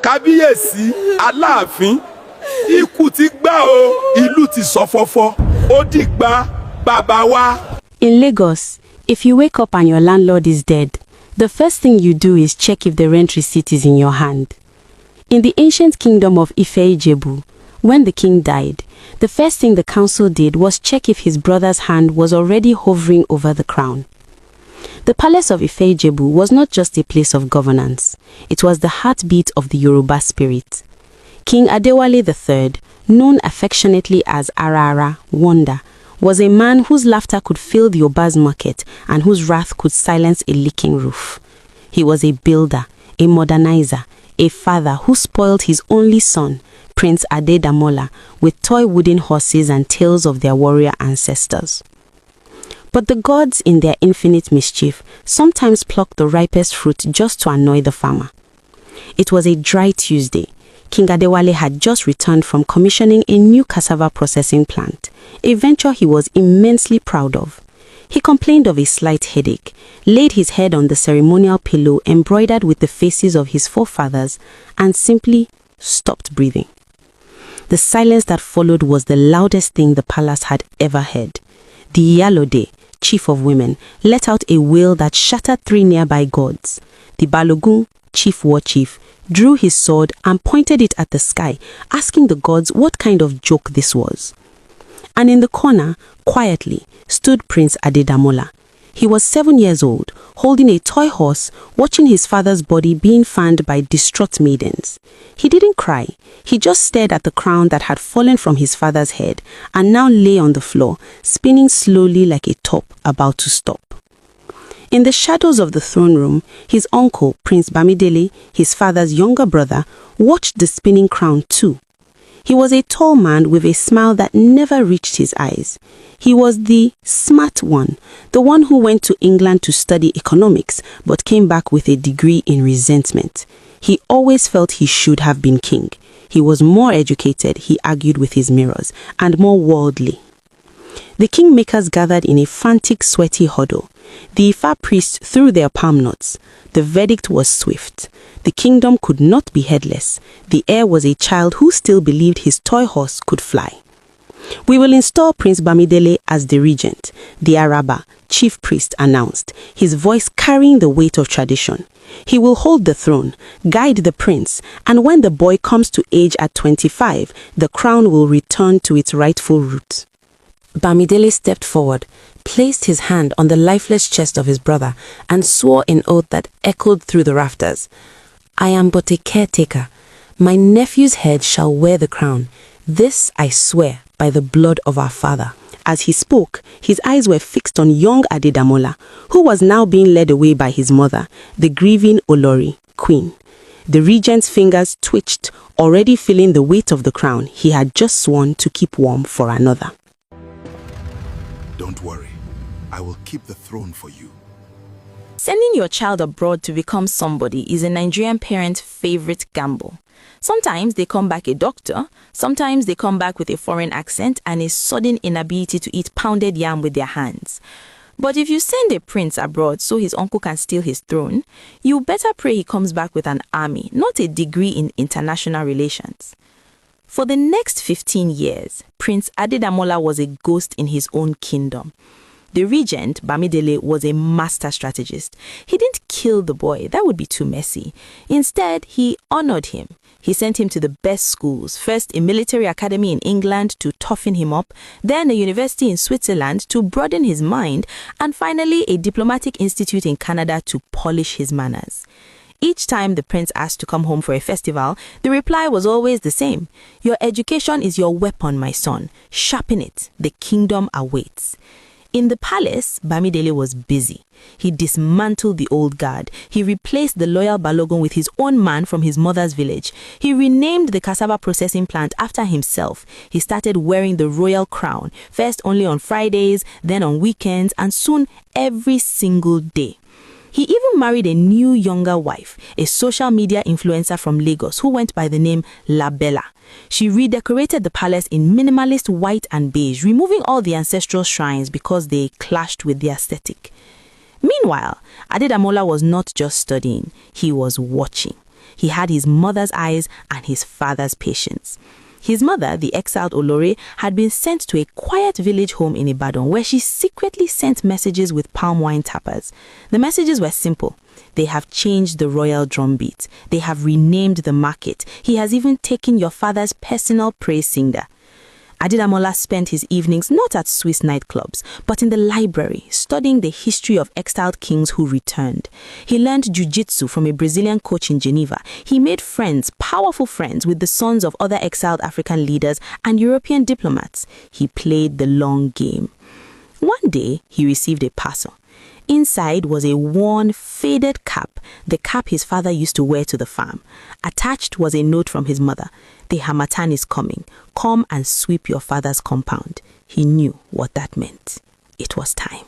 Kábíyèsí, Aláàfin, ikú ti gbà o, ìlú ti ṣọ̀fọ̀fọ̀, ó dìgbà bàbá wa. In Lagos, if you wake up and your landlord is dead, the first thing you do is check if the rent receipt is in your hand. In the ancient kingdom of Ife-Ijebu, when the king died, the first thing the council did was check if his brother's hand was already hovering over the crown. The palace of Ife-Ijebu was not just a place of governance, it was the heartbeat of the Yoruba spirit. King Adewale III, known affectionately as Arara, Wonder, was a man whose laughter could fill the Oba's market and whose wrath could silence a leaking roof. He was a builder, a modernizer, a father who spoiled his only son, Prince Adedamola, with toy wooden horses and tales of their warrior ancestors. But the gods, in their infinite mischief, sometimes plucked the ripest fruit just to annoy the farmer. It was a dry Tuesday. King Adewale had just returned from commissioning a new cassava processing plant, a venture he was immensely proud of. He complained of a slight headache, laid his head on the ceremonial pillow embroidered with the faces of his forefathers, and simply stopped breathing. The silence that followed was the loudest thing the palace had ever heard. The Iyalode, chief of women, let out a wail that shattered 3 nearby gods. The Balogun, chief war chief, drew his sword and pointed it at the sky, asking the gods what kind of joke this was. And in the corner, quietly, stood Prince Adedamola. He was 7 years old, holding a toy horse, watching his father's body being fanned by distraught maidens. He didn't cry. He just stared at the crown that had fallen from his father's head and now lay on the floor, spinning slowly like a top about to stop. In the shadows of the throne room, his uncle, Prince Bamidele, his father's younger brother, watched the spinning crown too. He was a tall man with a smile that never reached his eyes. He was the smart one, the one who went to England to study economics but came back with a degree in resentment. He always felt he should have been king. He was more educated, he argued with his mirrors, and more worldly. The kingmakers gathered in a frantic, sweaty huddle. The Ifa priests threw their palm nuts. The verdict was swift. The kingdom could not be headless. The heir was a child who still believed his toy horse could fly. We will install Prince Bamidele as the regent, the Araba, chief priest, announced, his voice carrying the weight of tradition. He will hold the throne, guide the prince, and when the boy comes to age at 25, the crown will return to its rightful root. Bamidele stepped forward, placed his hand on the lifeless chest of his brother, and swore an oath that echoed through the rafters. I am but a caretaker. My nephew's head shall wear the crown. This I swear by the blood of our father. As he spoke, his eyes were fixed on young Adedamola, who was now being led away by his mother, the grieving Olori, queen. The regent's fingers twitched, already feeling the weight of the crown he had just sworn to keep warm for another. Don't worry, I will keep the throne for you. Sending your child abroad to become somebody is a Nigerian parent's favorite gamble. Sometimes they come back a doctor, sometimes they come back with a foreign accent and a sudden inability to eat pounded yam with their hands. But if you send a prince abroad so his uncle can steal his throne, you better pray he comes back with an army, not a degree in international relations. For the next 15 years, Prince Adedamola was a ghost in his own kingdom. The regent, Bamidele, was a master strategist. He didn't kill the boy, that would be too messy. Instead, he honored him. He sent him to the best schools, first a military academy in England to toughen him up, then a university in Switzerland to broaden his mind, and finally a diplomatic institute in Canada to polish his manners. Each time the prince asked to come home for a festival, the reply was always the same. Your education is your weapon, my son. Sharpen it. The kingdom awaits. In the palace, Bamidele was busy. He dismantled the old guard. He replaced the loyal Balogun with his own man from his mother's village. He renamed the cassava processing plant after himself. He started wearing the royal crown, first only on Fridays, then on weekends, and soon every single day. He even married a new younger wife, a social media influencer from Lagos who went by the name La Bella. She redecorated the palace in minimalist white and beige, removing all the ancestral shrines because they clashed with the aesthetic. Meanwhile, Adedamola was not just studying, he was watching. He had his mother's eyes and his father's patience. His mother, the exiled Olore, had been sent to a quiet village home in Ibadan where she secretly sent messages with palm wine tappers. The messages were simple. They have changed the royal drumbeat. They have renamed the market. He has even taken your father's personal praise singer. Adedamola spent his evenings not at Swiss nightclubs, but in the library, studying the history of exiled kings who returned. He learned jiu-jitsu from a Brazilian coach in Geneva. He made friends, powerful friends, with the sons of other exiled African leaders and European diplomats. He played the long game. One day, he received a parcel. Inside was a worn, faded cap, the cap his father used to wear to the farm. Attached was a note from his mother. The Harmattan is coming. Come and sweep your father's compound. He knew what that meant. It was time.